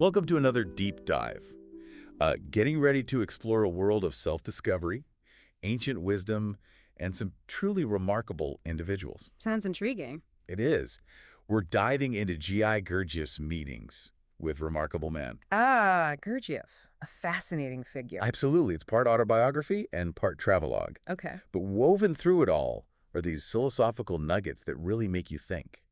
Welcome to another deep dive. Getting ready to explore a world of self-discovery, ancient wisdom, and some truly remarkable individuals. Sounds intriguing. It is. We're diving into G.I. Gurdjieff's meetings with remarkable men. Ah, Gurdjieff, a fascinating figure. Absolutely. It's part autobiography and part travelogue. Okay. But woven through it all are these philosophical nuggets that really make you think.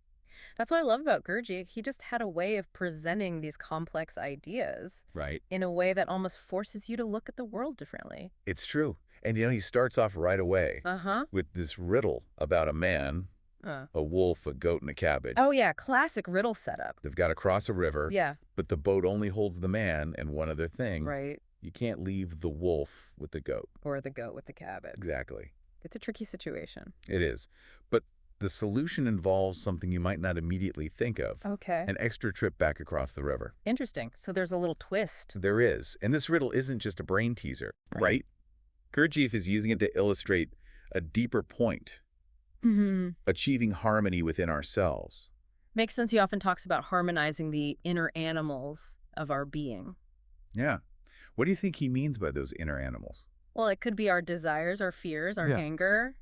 That's what I love about Gurdjieff. He just had a way of presenting these complex ideas Right? in a way that almost forces you to look at the world differently. It's true. And he starts off right away Uh-huh. with this riddle about a man, a wolf, a goat, and a cabbage. Oh, yeah, classic riddle setup. They've got to cross a river, Yeah, but the boat only holds the man and one other thing. right. You can't leave the wolf with the goat. Or the goat with the cabbage. Exactly. It's a tricky situation. It is. But the solution involves something you might not immediately think of. Okay. An extra trip back across the river. Interesting. So there's a little twist. There is. And this riddle isn't just a brain teaser, Right. right? Gurdjieff is using it to illustrate a deeper point, Mm-hmm. achieving harmony within ourselves. Makes sense. He often talks about harmonizing the inner animals of our being. Yeah. What do you think he means by those inner animals? Well, it could be our desires, our fears, our Yeah. anger,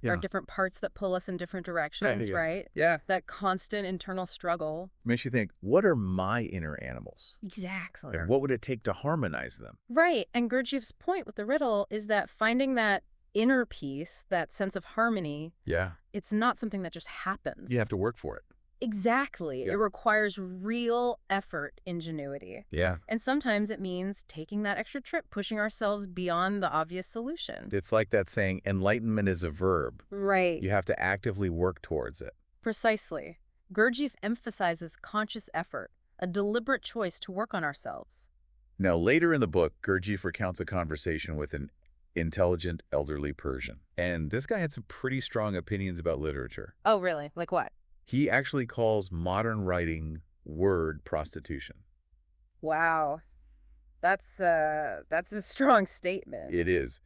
Yeah. our different parts that pull us in different directions, yeah. right? Yeah. That constant internal struggle. Makes you think, what are my inner animals? Exactly. And what would it take to harmonize them? Right. And Gurdjieff's point with the riddle is that finding that inner peace, that sense of harmony, Yeah. it's not something that just happens. You have to work for it. Exactly. Yeah. It requires real effort, ingenuity. Yeah. And sometimes it means taking that extra trip, pushing ourselves beyond the obvious solution. It's like that saying, enlightenment is a verb. Right. You have to actively work towards it. Precisely. Gurdjieff emphasizes conscious effort, a deliberate choice to work on ourselves. Now, later in the book, Gurdjieff recounts a conversation with an intelligent elderly Persian. And this guy had some pretty strong opinions about literature. Oh, really? Like what? He actually calls modern writing word prostitution. Wow. That's a strong statement. It is.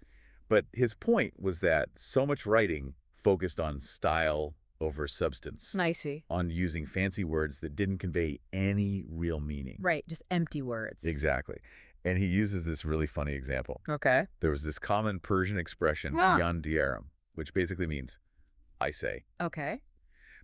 But his point was that so much writing focused on style over substance, Nicey. on using fancy words that didn't convey any real meaning. Right, just empty words. Exactly. And he uses this really funny example. Okay. There was this common Persian expression, Ah. yan dierim, which basically means, I say. Okay.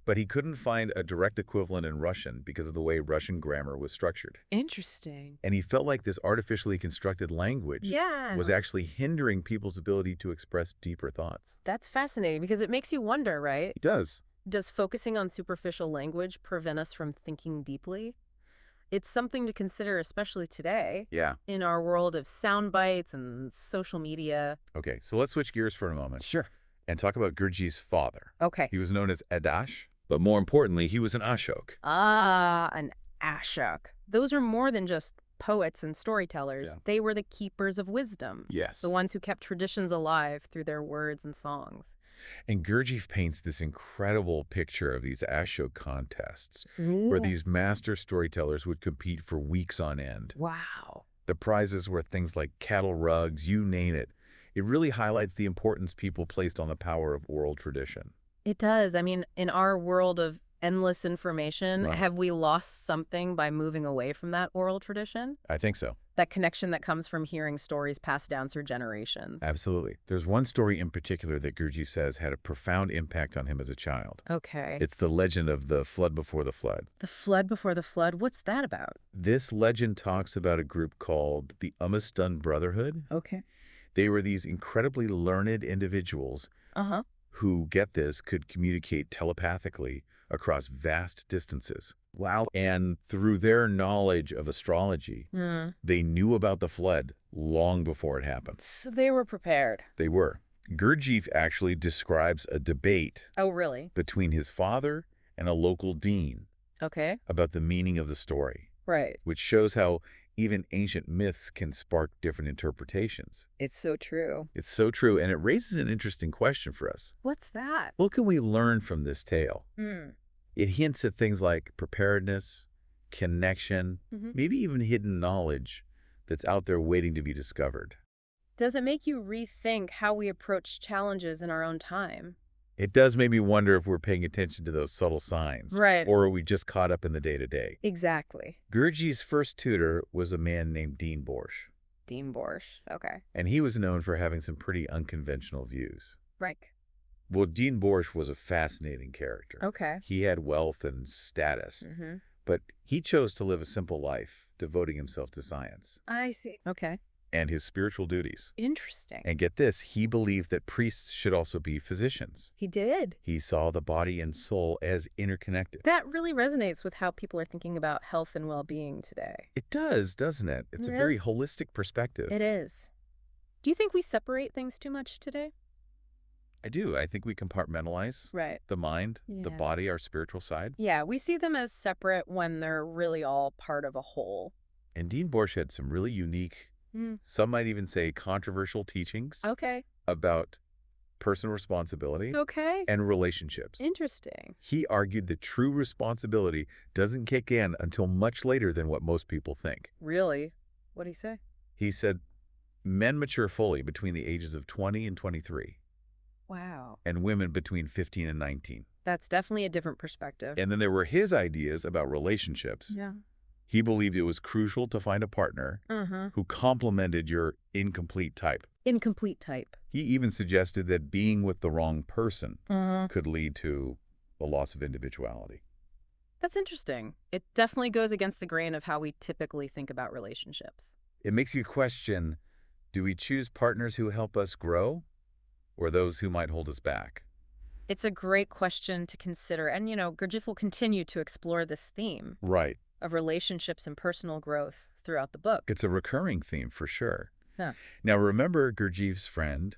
But he couldn't find a direct equivalent in Russian because of the way Russian grammar was structured. Interesting. And he felt like this artificially constructed language Yeah. was actually hindering people's ability to express deeper thoughts. That's fascinating because it makes you wonder, right? It does. Does focusing on superficial language prevent us from thinking deeply? It's something to consider, especially today, Yeah. in our world of sound bites and social media. Okay, so let's switch gears for a moment Sure. and talk about Gurdjieff's father. Okay. He was known as Adash, but more importantly, he was an Ashok. Ah, an Ashok. Those are more than just poets and storytellers. Yeah. They were the keepers of wisdom. Yes. The ones who kept traditions alive through their words and songs. And Gurdjieff paints this incredible picture of these Ashok contests where these master storytellers would compete for weeks on end. Wow. The prizes were things like cattle rugs, you name it. It really highlights the importance people placed on the power of oral tradition. It does. I mean, in our world of endless information, Right. have we lost something by moving away from that oral tradition? I think so. That connection that comes from hearing stories passed down through generations. Absolutely. There's one story in particular that Gurdjieff says had a profound impact on him as a child. Okay. It's the legend of the flood before the flood. The flood before the flood, what's that about? This legend talks about a group called the Umastun Brotherhood. Okay. They were these incredibly learned individuals Uh-huh. who, get this, could communicate telepathically across vast distances. Wow. And through their knowledge of astrology, they knew about the flood long before it happened. So they were prepared. They were. Gurdjieff actually describes a debate Oh, really? between his father and a local dean Okay. about the meaning of the story, Right. which shows how even ancient myths can spark different interpretations. It's so true. It's so true, and it raises an interesting question for us. What's that? What can we learn from this tale? Hmm. It hints at things like preparedness, connection, maybe even hidden knowledge that's out there waiting to be discovered. Does it make you rethink how we approach challenges in our own time? It does make me wonder if we're paying attention to those subtle signs, Right. or are we just caught up in the day-to-day? Exactly. Gurdjieff's first tutor was a man named Dean Borsch, Dean Borsch. Okay. and he was known for having some pretty unconventional views. Right. Well, Dean Borsch was a fascinating character. Okay. He had wealth and status, Mm-hmm. but he chose to live a simple life, devoting himself to science I see. Okay. and his spiritual duties. Interesting. And get this, he believed that priests should also be physicians. He did. He saw the body and soul as interconnected. That really resonates with how people are thinking about health and well-being today. It does, doesn't it? It's a Yeah. very holistic perspective. It is. Do you think we separate things too much today? I do. I think we compartmentalize Right. the mind, the Yeah. body, our spiritual side. Yeah, we see them as separate when they're really all part of a whole. And Dean Borsch had some really unique, some might even say controversial teachings Okay. about personal responsibility Okay. and relationships. Interesting. He argued that true responsibility doesn't kick in until much later than what most people think. Really? What'd he say? He said, men mature fully between the ages of 20 and 23, Wow. and women between 15 and 19. That's definitely a different perspective. And then there were his ideas about relationships. Yeah. He believed it was crucial to find a partner who complemented your incomplete type. Incomplete type. He even suggested that being with the wrong person Uh-huh. could lead to a loss of individuality. That's interesting. It definitely goes against the grain of how we typically think about relationships. It makes you question, do we choose partners who help us grow or those who might hold us back? It's a great question to consider. And, Gurdjieff will continue to explore this theme Right. of relationships and personal growth throughout the book. It's a recurring theme for sure. Huh. Now, remember Gurdjieff's friend,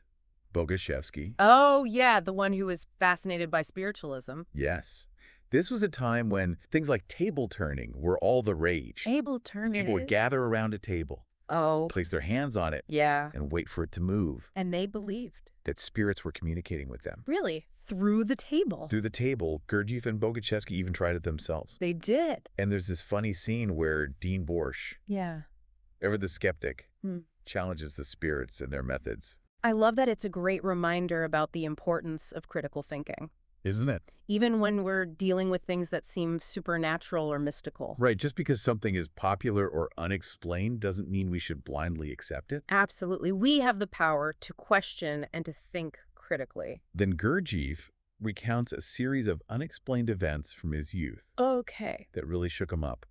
Bogoshevsky? Oh, yeah, the one who was fascinated by spiritualism. Yes. This was a time when things like table turning were all the rage. Able turn People would gather around a table, Oh, place their hands on it, yeah. and wait for it to move, And they believed. that spirits were communicating with them. Really? Through the table. Through the table, Gurdjieff and Bogoshevsky even tried it themselves. They did. And there's this funny scene where Dean Borsch, Yeah. ever the skeptic, Hmm. challenges the spirits and their methods. I love that it's a great reminder about the importance of critical thinking, Isn't it? even when we're dealing with things that seem supernatural or mystical. Right, just because something is popular or unexplained doesn't mean we should blindly accept it. Absolutely. We have the power to question and to think critically. Then Gurdjieff recounts a series of unexplained events from his youth Okay. that really shook him up.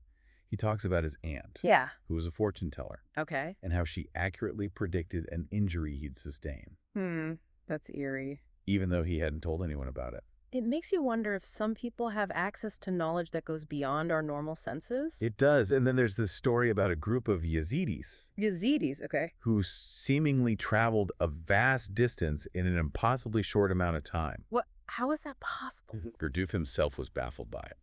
He talks about his aunt, Yeah. who was a fortune teller, Okay. and how she accurately predicted an injury he'd sustain, That's eerie. even though he hadn't told anyone about it. It makes you wonder if some people have access to knowledge that goes beyond our normal senses. It does. And then there's this story about a group of Yazidis Yazidis, okay. who seemingly traveled a vast distance in an impossibly short amount of time. What? How is that possible? Gurdjieff himself was baffled by it.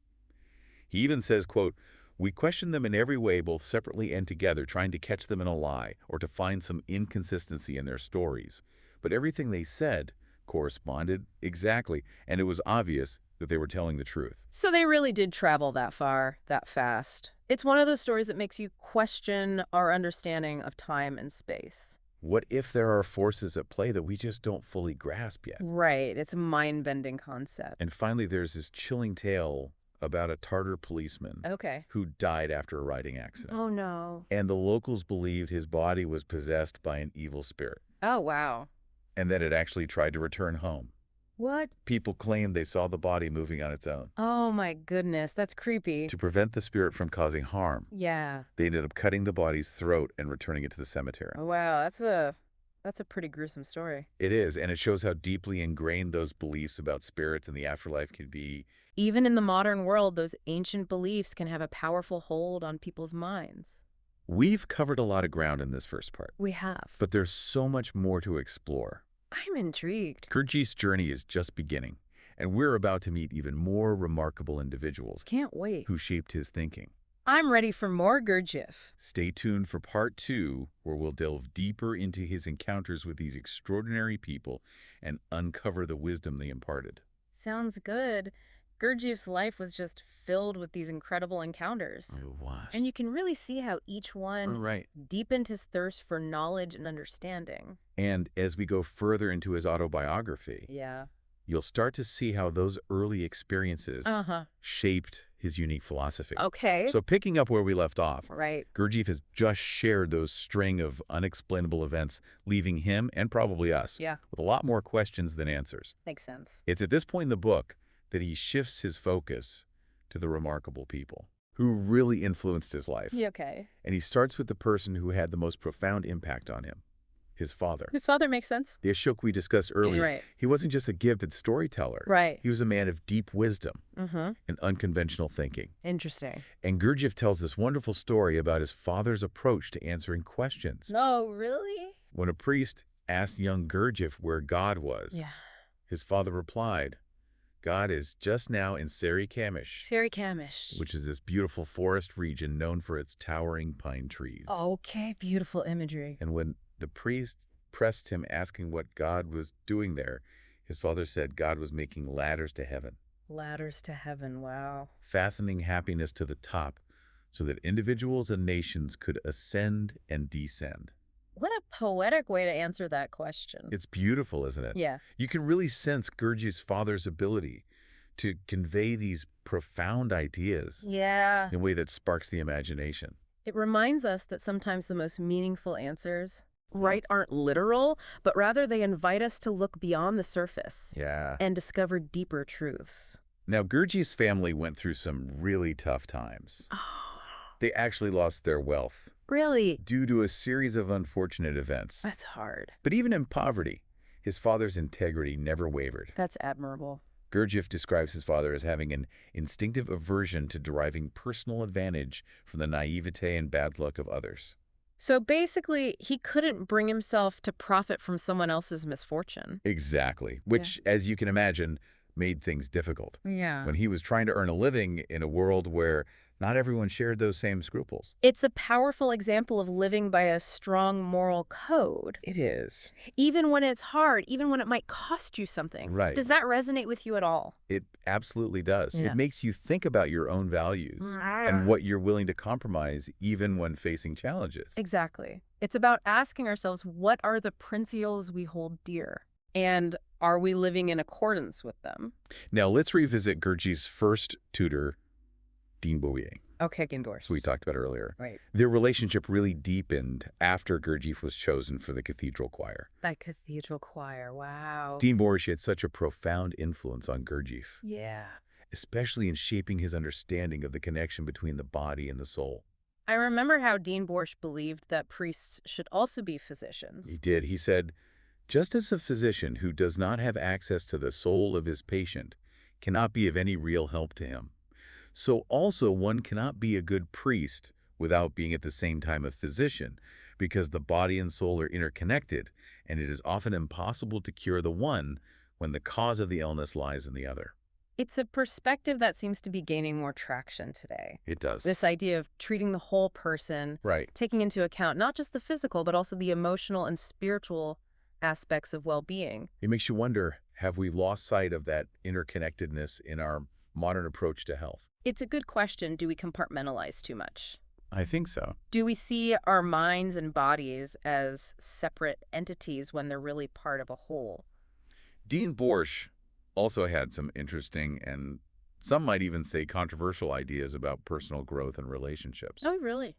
He even says, quote, "We questioned them in every way, both separately and together, trying to catch them in a lie or to find some inconsistency in their stories. But everything they said corresponded exactly, and it was obvious that they were telling the truth." So they really did travel that far, that fast. It's one of those stories that makes you question our understanding of time and space. What if there are forces at play that we just don't fully grasp yet? Right. It's a mind-bending concept. And finally, there's this chilling tale about a Tartar policeman Okay. who died after a riding accident. Oh, no. And the locals believed his body was possessed by an evil spirit, Oh, wow. and that it actually tried to return home. What? People claimed they saw the body moving on its own. Oh, my goodness. That's creepy. To prevent the spirit from causing harm, Yeah. they ended up cutting the body's throat and returning it to the cemetery. Oh, wow. That's a pretty gruesome story. It is, and it shows how deeply ingrained those beliefs about spirits and the afterlife can be. Even in the modern world, those ancient beliefs can have a powerful hold on people's minds. We've covered a lot of ground in this first part, We have. but there's so much more to explore. I'm intrigued. Gurdjieff's journey is just beginning, and we're about to meet even more remarkable individuals Can't wait. who shaped his thinking. I'm ready for more Gurdjieff. Stay tuned for part 2, where we'll delve deeper into his encounters with these extraordinary people and uncover the wisdom they imparted. Sounds good. Gurdjieff's life was just filled with these incredible encounters. It was. And you can really see how each one Right. deepened his thirst for knowledge and understanding. And as we go further into his autobiography, Yeah. you'll start to see how those early experiences Uh-huh. shaped his unique philosophy. Okay. So picking up where we left off, Right. Gurdjieff has just shared those string of unexplainable events, leaving him, and probably us, Yeah. with a lot more questions than answers. Makes sense. It's at this point in the book that he shifts his focus to the remarkable people who really influenced his life. Yeah, okay. And he starts with the person who had the most profound impact on him, his father. His father makes sense. The Ashok we discussed earlier, Right. he wasn't just a gifted storyteller. Right. He was a man of deep wisdom Mm-hmm. and unconventional thinking. Interesting. And Gurdjieff tells this wonderful story about his father's approach to answering questions. No, really? When a priest asked young Gurdjieff where God was, Yeah. his father replied, God is just now in Seri Kamish, Seri Kamish. which is this beautiful forest region known for its towering pine trees. Okay, beautiful imagery. And when the priest pressed him asking what God was doing there, his father said God was making ladders to heaven, Ladders to heaven, wow. fastening happiness to the top so that individuals and nations could ascend and descend. What a poetic way to answer that question. It's beautiful, isn't it? Yeah. You can really sense Gurdjieff's father's ability to convey these profound ideas Yeah. in a way that sparks the imagination. It reminds us that sometimes the most meaningful answers, right, aren't literal, but rather they invite us to look beyond the surface Yeah. and discover deeper truths. Now, Gurdjieff's family went through some really tough times. Oh, They actually lost their wealth really? due to a series of unfortunate events. That's hard. But even in poverty, his father's integrity never wavered. That's admirable. Gurdjieff describes his father as having an instinctive aversion to deriving personal advantage from the naivete and bad luck of others. So basically, he couldn't bring himself to profit from someone else's misfortune. Exactly, which, as you can imagine, made things difficult. Yeah. When he was trying to earn a living in a world where not everyone shared those same scruples. It's a powerful example of living by a strong moral code. It is. Even when it's hard, even when it might cost you something. Right. Does that resonate with you at all? It absolutely does. Yeah. It makes you think about your own values and what you're willing to compromise even when facing challenges. Exactly. It's about asking ourselves, what are the principles we hold dear? And are we living in accordance with them? Now, let's revisit Gurdjieff's first tutor, Dean Bouvier, Okay, endorse. who we talked about earlier. Right. Their relationship really deepened after Gurdjieff was chosen for the cathedral choir. That cathedral choir, wow. Dean Bouvier had such a profound influence on Gurdjieff, Yeah. especially in shaping his understanding of the connection between the body and the soul. I remember how Dean Borsch believed that priests should also be physicians. He did. He said, just as a physician who does not have access to the soul of his patient cannot be of any real help to him, so also one cannot be a good priest without being at the same time a physician, because the body and soul are interconnected, and it is often impossible to cure the one when the cause of the illness lies in the other. It's a perspective that seems to be gaining more traction today. It does. This idea of treating the whole person, Right. taking into account not just the physical, but also the emotional and spiritual aspects of well-being. It makes you wonder, have we lost sight of that interconnectedness in our modern approach to health? It's a good question. Do we compartmentalize too much? I think so. Do we see our minds and bodies as separate entities when they're really part of a whole? Dean Borsch also had some interesting and some might even say controversial ideas about personal growth and relationships. Oh, really?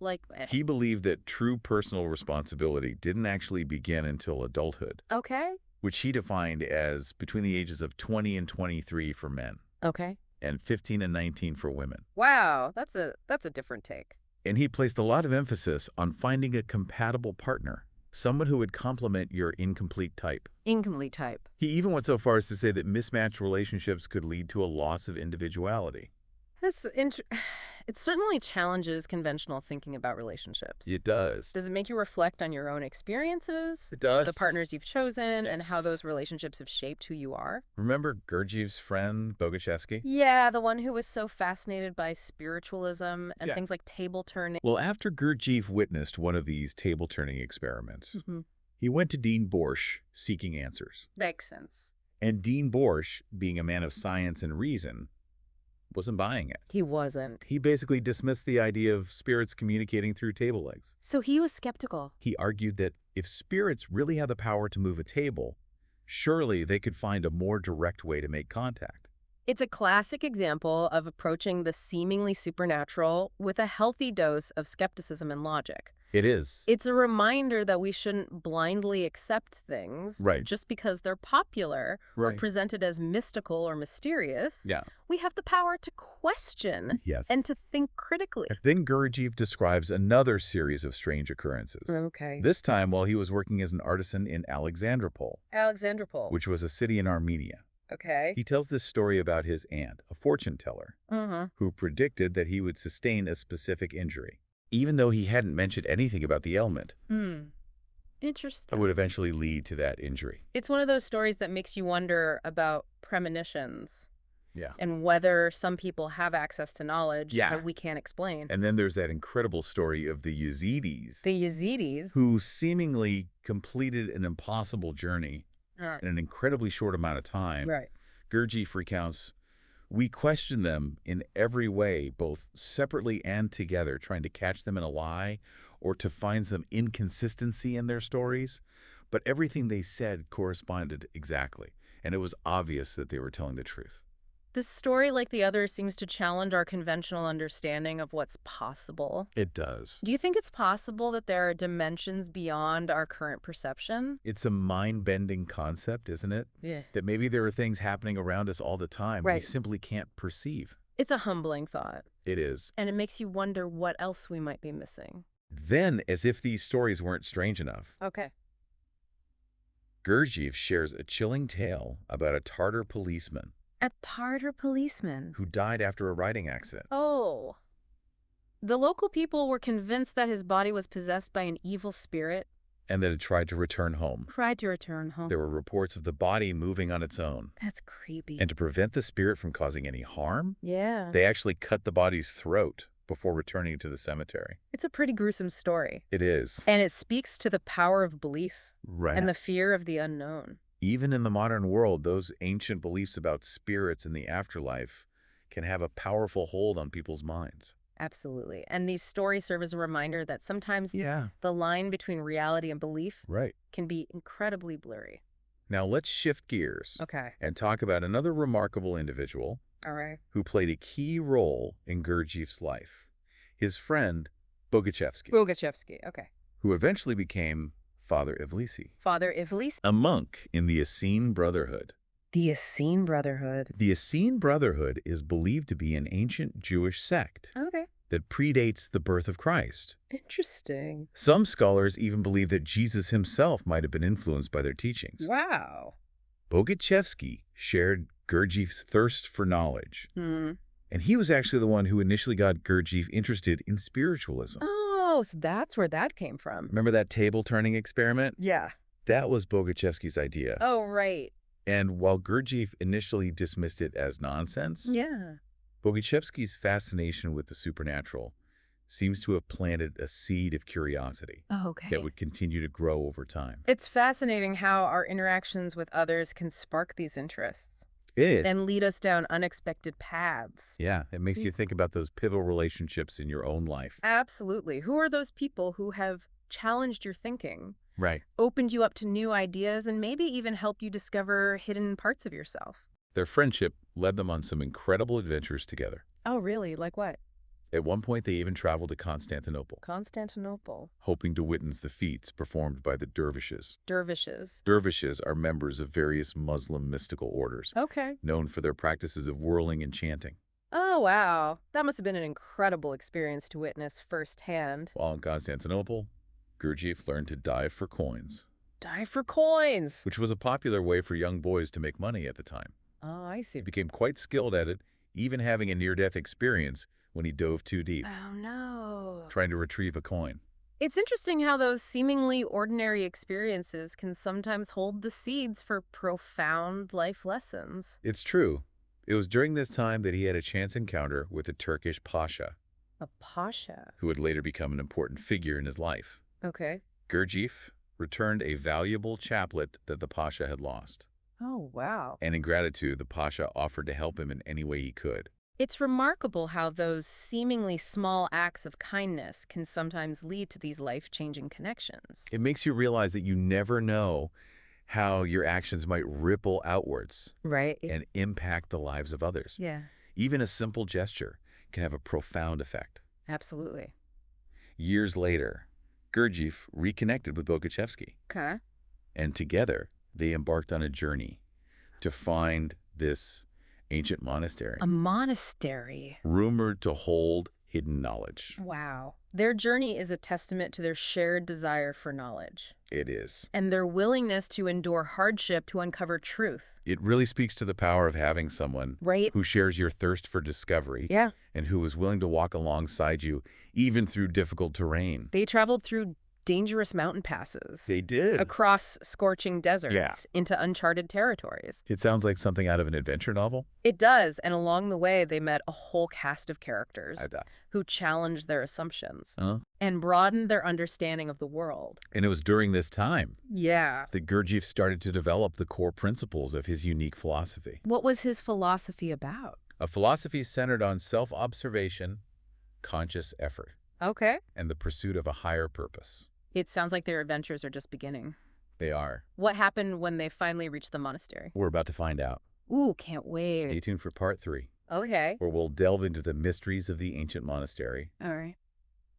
Like, He believed that true personal responsibility didn't actually begin until adulthood, okay. which he defined as between the ages of 20 and 23 for men Okay. and 15 and 19 for women. Wow, that's a different take. And he placed a lot of emphasis on finding a compatible partner, someone who would complement your incomplete type. Incomplete type. He even went so far as to say that mismatched relationships could lead to a loss of individuality. It certainly challenges conventional thinking about relationships. It does. Does it make you reflect on your own experiences, It does. the partners you've chosen, and how Yes. those relationships have shaped who you are? Remember Gurdjieff's friend, Boguszewski? Yeah, the one who was so fascinated by spiritualism and Yeah. things like table turning. Well, after Gurdjieff witnessed one of these table-turning experiments, Mm-hmm. he went to Dean Borsch seeking answers. Makes sense. And Dean Borsch, being a man of science and reason, wasn't buying it. He wasn't. He basically dismissed the idea of spirits communicating through table legs. So he was skeptical. He argued that if spirits really had the power to move a table, Surely they could find a more direct way to make contact. It's a classic example of approaching the seemingly supernatural with a healthy dose of skepticism and logic. It is. It's a reminder that we shouldn't blindly accept things Right. just because they're popular or Right. presented as mystical or mysterious. Yeah. We have the power to question Yes. and to think critically. Then Gurdjieff describes another series of strange occurrences. Okay. This time while he was working as an artisan in Alexandropol, Alexandropol. which was a city in Armenia. Okay. He tells this story about his aunt, a fortune teller, Mm-hmm. who predicted that he would sustain a specific injury, even though he hadn't mentioned anything about the ailment that Interesting. would eventually lead to that injury. It's one of those stories that makes you wonder about premonitions Yeah. and whether some people have access to knowledge Yeah. that we can't explain. And then there's that incredible story of the Yazidis, The Yazidis. who seemingly completed an impossible journey in an incredibly short amount of time. Right. Gurdjieff recounts, we question them in every way, both separately and together, trying to catch them in a lie or to find some inconsistency in their stories. But everything they said corresponded exactly, and it was obvious that they were telling the truth. This story, like the others, seems to challenge our conventional understanding of what's possible. It does. Do you think it's possible that there are dimensions beyond our current perception? It's a mind-bending concept, isn't it? Yeah. That maybe there are things happening around us all the time we Right. simply can't perceive. It's a humbling thought, It is. and it makes you wonder what else we might be missing. Then, as if these stories weren't strange enough, Okay. Gurdjieff shares a chilling tale about a Tartar policeman A Tartar policeman. who died after a riding accident. Oh. The local people were convinced that his body was possessed by an evil spirit. And that it tried to return home. Tried to return home. There were reports of the body moving on its own. That's creepy. And to prevent the spirit from causing any harm, Yeah. they actually cut the body's throat before returning to the cemetery. It's a pretty gruesome story. It is. And it speaks to the power of belief Right. and the fear of the unknown. Even in the modern world, those ancient beliefs about spirits and the afterlife can have a powerful hold on people's minds. Absolutely. And these stories serve as a reminder that sometimes Yeah. the line between reality and belief Right. can be incredibly blurry. Now let's shift gears Okay. and talk about another remarkable individual All right. who played a key role in Gurdjieff's life, his friend Boguchevsky, Gurdjieff. Okay. who eventually became Father Ivlisi, Father Ivlis. a monk in the Essene Brotherhood. The Essene Brotherhood. The Essene Brotherhood is believed to be an ancient Jewish sect Okay. that predates the birth of Christ. Interesting. Some scholars even believe that Jesus himself might have been influenced by their teachings. Wow. Boguchevsky shared Gurdjieff's thirst for knowledge, and he was actually the one who initially got Gurdjieff interested in spiritualism. Oh, so that's where that came from. Remember that table-turning experiment? Yeah. That was Boguchevsky's idea. Oh, right. And while Gurdjieff initially dismissed it as nonsense, Yeah. Boguchevsky's fascination with the supernatural seems to have planted a seed of curiosity Okay. that would continue to grow over time. It's fascinating how our interactions with others can spark these interests It and lead us down unexpected paths. Yeah, it makes you think about those pivotal relationships in your own life. Absolutely. Who are those people who have challenged your thinking, Right. opened you up to new ideas, and maybe even helped you discover hidden parts of yourself? Their friendship led them on some incredible adventures together. Oh, really? Like what? At one point, they even traveled to Constantinople, Constantinople. hoping to witness the feats performed by the dervishes. Dervishes. Dervishes are members of various Muslim mystical orders, Okay. known for their practices of whirling and chanting. Oh, wow. That must have been an incredible experience to witness firsthand. While in Constantinople, Gurdjieff learned to dive for coins, Die for coins. which was a popular way for young boys to make money at the time. Oh, I see. He became quite skilled at it, even having a near-death experience when he dove too deep, Oh, no. trying to retrieve a coin. It's interesting how those seemingly ordinary experiences can sometimes hold the seeds for profound life lessons. It's true. It was during this time that he had a chance encounter with a Turkish pasha, A pasha. who would later become an important figure in his life. Okay. Gurdjieff returned a valuable chaplet that the pasha had lost, Oh, wow. and in gratitude, the pasha offered to help him in any way he could. It's remarkable how those seemingly small acts of kindness can sometimes lead to these life-changing connections. It makes you realize that you never know how your actions might ripple outwards Right. and impact the lives of others. Yeah, Even a simple gesture can have a profound effect. absolutely. Years later, Gurdjieff reconnected with Bogochevsky, Okay. and together they embarked on a journey to find this ancient monastery, A monastery. rumored to hold hidden knowledge. Wow. Their journey is a testament to their shared desire for knowledge It is. and their willingness to endure hardship to uncover truth. It really speaks to the power of having someone Right? who shares your thirst for discovery Yeah. and who is willing to walk alongside you, even through difficult terrain. They traveled through dangerous mountain passes, They did. across scorching deserts, Yeah. into uncharted territories. It sounds like something out of an adventure novel. It does, and along the way, they met a whole cast of characters I bet. who challenged their assumptions Uh-huh. and broadened their understanding of the world. And it was during this time Yeah. that Gurdjieff started to develop the core principles of his unique philosophy. What was his philosophy about? A philosophy centered on self-observation, conscious effort, Okay. and the pursuit of a higher purpose. It sounds like their adventures are just beginning. They are. What happened when they finally reached the monastery? We're about to find out. Ooh, can't Stay wait. tuned for part 3, Okay. where we'll delve into the mysteries of the ancient monastery All right.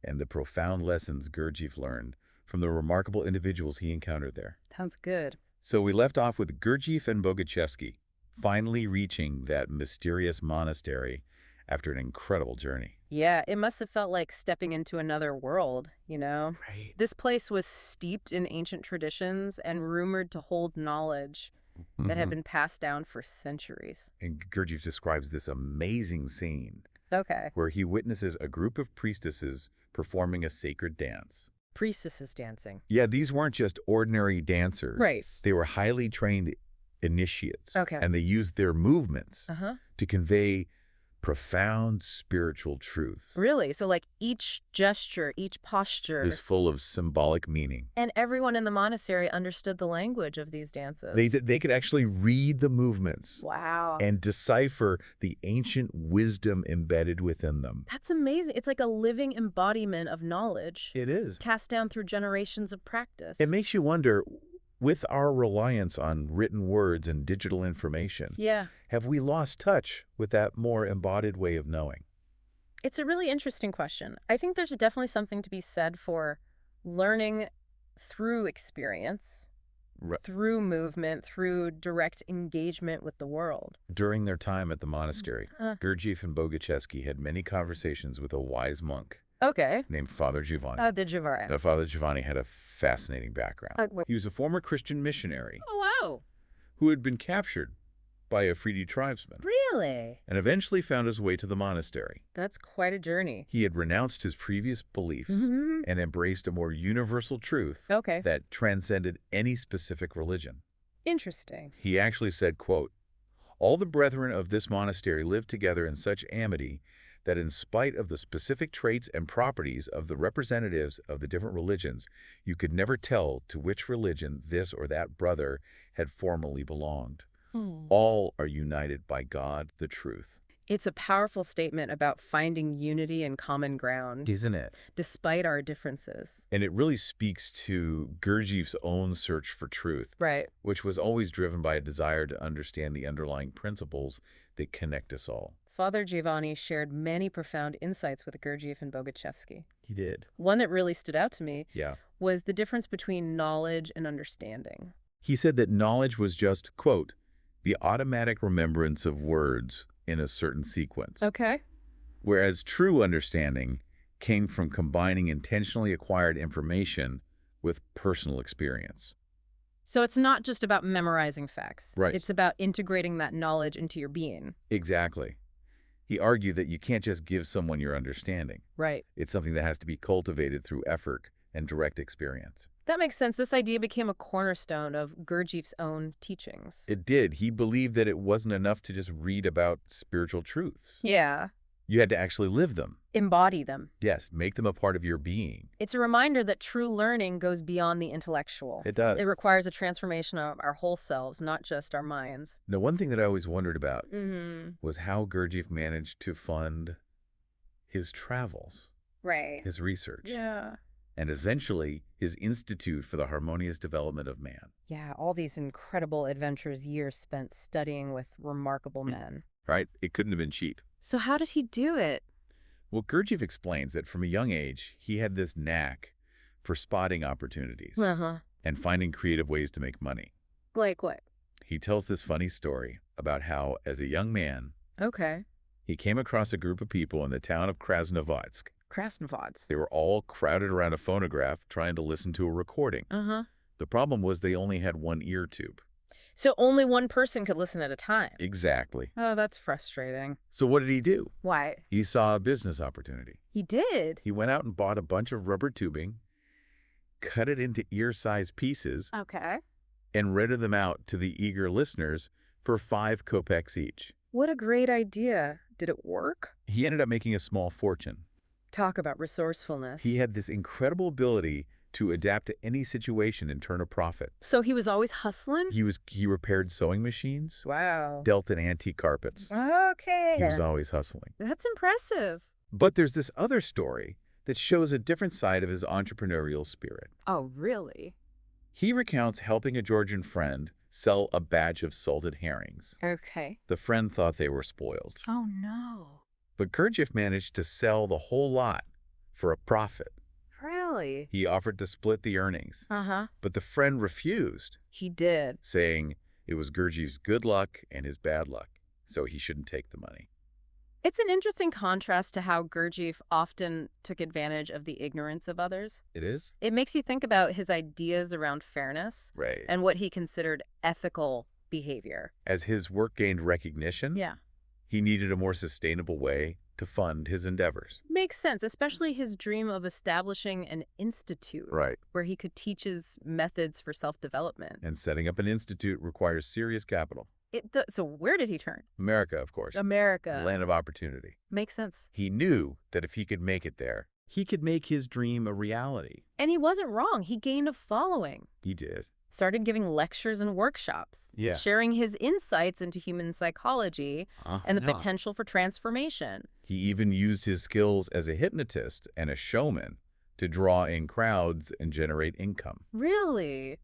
and the profound lessons Gurdjieff learned from the remarkable individuals he encountered there. Sounds good. So we left off with Gurdjieff and Bogochevsky finally reaching that mysterious monastery after an incredible journey. Yeah, it must have felt like stepping into another world, you know? Right. This place was steeped in ancient traditions and rumored to hold knowledge that had been passed down for centuries. And Gurdjieff describes this amazing scene Okay. where he witnesses a group of priestesses performing a sacred dance. Priestesses dancing. Yeah, these weren't just ordinary dancers. Right. They were highly trained initiates. Okay. And they used their movements Uh-huh. to convey profound spiritual truths. Really? So like each gesture, each posture, Is full of symbolic meaning. and everyone in the monastery understood the language of these dances. They could actually read the movements Wow. and decipher the ancient wisdom embedded within them. That's amazing. It's like a living embodiment of knowledge It is. cast down through generations of practice. It makes you wonder, with our reliance on written words and digital information, Yeah. have we lost touch with that more embodied way of knowing? It's a really interesting question. I think there's definitely something to be said for learning through experience, through movement, through direct engagement with the world. During their time at the monastery, Uh. Gurdjieff and Bogochevsky had many conversations with a wise monk Okay. named Father Giovanni. Did you Now, Father Giovanni had a fascinating background. Wait. He was a former Christian missionary Oh, wow. who had been captured by a Afridi tribesman Really? and eventually found his way to the monastery. That's quite a journey. He had renounced his previous beliefs and embraced a more universal truth Okay. that transcended any specific religion. Interesting. He actually said, quote, "All the brethren of this monastery live together in such amity that in spite of the specific traits and properties of the representatives of the different religions, you could never tell to which religion this or that brother had formerly belonged. All are united by God, the truth." It's a powerful statement about finding unity and common ground, Isn't it? despite our differences. And it really speaks to Gurdjieff's own search for truth, Right. which was always driven by a desire to understand the underlying principles that connect us all. Father Giovanni shared many profound insights with Gurdjieff and Bogochevsky. He did. One that really stood out to me Yeah. was the difference between knowledge and understanding. He said that knowledge was just, quote, "the automatic remembrance of words in a certain sequence," Okay. whereas true understanding came from combining intentionally acquired information with personal experience. So it's not just about memorizing facts. Right. It's about integrating that knowledge into your being. Exactly. He argued that you can't just give someone your understanding. Right. It's something that has to be cultivated through effort and direct experience. That makes sense. This idea became a cornerstone of Gurdjieff's own teachings. It did. He believed that it wasn't enough to just read about spiritual truths. Yeah. You had to actually live them. Embody them. Yes, make them a part of your being. It's a reminder that true learning goes beyond the intellectual. It does. It requires a transformation of our whole selves, not just our minds. Now, one thing that I always wondered about Mm-hmm. was how Gurdjieff managed to fund his travels, Right. his research. Yeah. and essentially his Institute for the Harmonious Development of Man. Yeah, all these incredible adventures, years spent studying with remarkable men. Right? It couldn't have been cheap. So how did he do it? Well, Gurdjieff explains that from a young age, he had this knack for spotting opportunities Uh-huh. and finding creative ways to make money. Like what? He tells this funny story about how, as a young man, Okay. he came across a group of people in the town of Krasnovodsk. Krasnovods. They were all crowded around a phonograph trying to listen to a recording. Uh-huh. The problem was they only had one ear tube. So only one person could listen at a time. Exactly. Oh, that's frustrating. So what did he do? Why? He saw a business opportunity. He did? He went out and bought a bunch of rubber tubing, cut it into ear-sized pieces, Okay. and rented them out to the eager listeners for 5 kopecks each. What a great idea. Did it work? He ended up making a small fortune. Talk about resourcefulness. He had this incredible ability to adapt to any situation and turn a profit. So he was always hustling? He repaired sewing machines, Wow. dealt in antique carpets. Okay. He was always hustling. That's impressive. But there's this other story that shows a different side of his entrepreneurial spirit. Oh, really? He recounts helping a Georgian friend sell a batch of salted herrings. Okay. The friend thought they were spoiled. Oh, no. But Gurdjieff managed to sell the whole lot for a profit. Really? He offered to split the earnings, Uh-huh. but the friend refused, He did. saying it was Gurdjieff's good luck and his bad luck, so he shouldn't take the money. It's an interesting contrast to how Gurdjieff often took advantage of the ignorance of others. It is? It makes you think about his ideas around fairness Right. and what he considered ethical behavior. As his work gained recognition, Yeah. he needed a more sustainable way to fund his endeavors. Makes sense, especially his dream of establishing an institute Right. where he could teach his methods for self-development. And setting up an institute requires serious capital. So where did he turn? America, of course. America. The land of opportunity. Makes sense. He knew that if he could make it there, he could make his dream a reality. And he wasn't wrong. He gained a following. He did. Started giving lectures and workshops. Yeah. Sharing his insights into human psychology and the potential for transformation. He even used his skills as a hypnotist and a showman to draw in crowds and generate income. Really?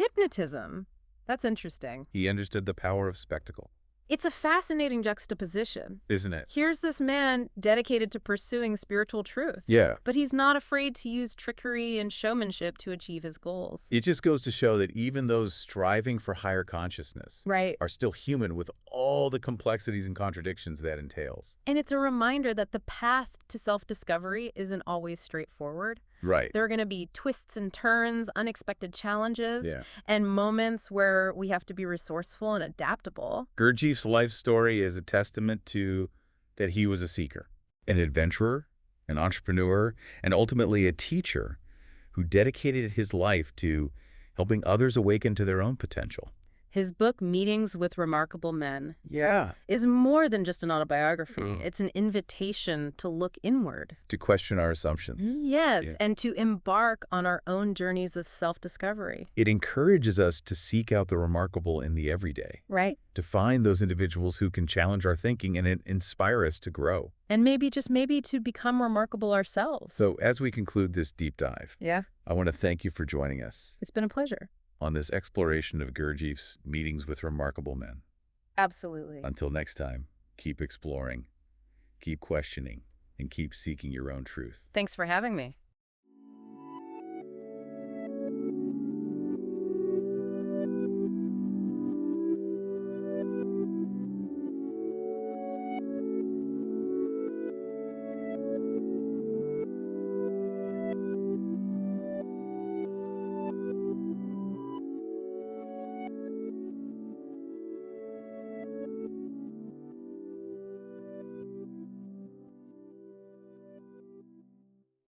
Hypnotism? That's interesting. He understood the power of spectacle. It's a fascinating juxtaposition. Isn't it? Here's this man dedicated to pursuing spiritual truth. Yeah. But he's not afraid to use trickery and showmanship to achieve his goals. It just goes to show that even those striving for higher consciousness Right. are still human with all the complexities and contradictions that entails. And it's a reminder that the path to self-discovery isn't always straightforward. Right. There are going to be twists and turns, unexpected challenges, Yeah. and moments where we have to be resourceful and adaptable. Gurdjieff's life story is a testament to that he was a seeker, an adventurer, an entrepreneur, and ultimately a teacher who dedicated his life to helping others awaken to their own potential. His book, Meetings with Remarkable Men, Yeah. is more than just an autobiography. It's an invitation to look inward. To question our assumptions. Yes, Yeah. and to embark on our own journeys of self-discovery. It encourages us to seek out the remarkable in the everyday, Right. to find those individuals who can challenge our thinking and inspire us to grow. And maybe, just maybe, to become remarkable ourselves. So as we conclude this deep dive, Yeah, I want to thank you for joining us it's been a pleasure. on this exploration of Gurdjieff's Meetings with Remarkable Men. Absolutely. Until next time, keep exploring, keep questioning, and keep seeking your own truth. Thanks for having me.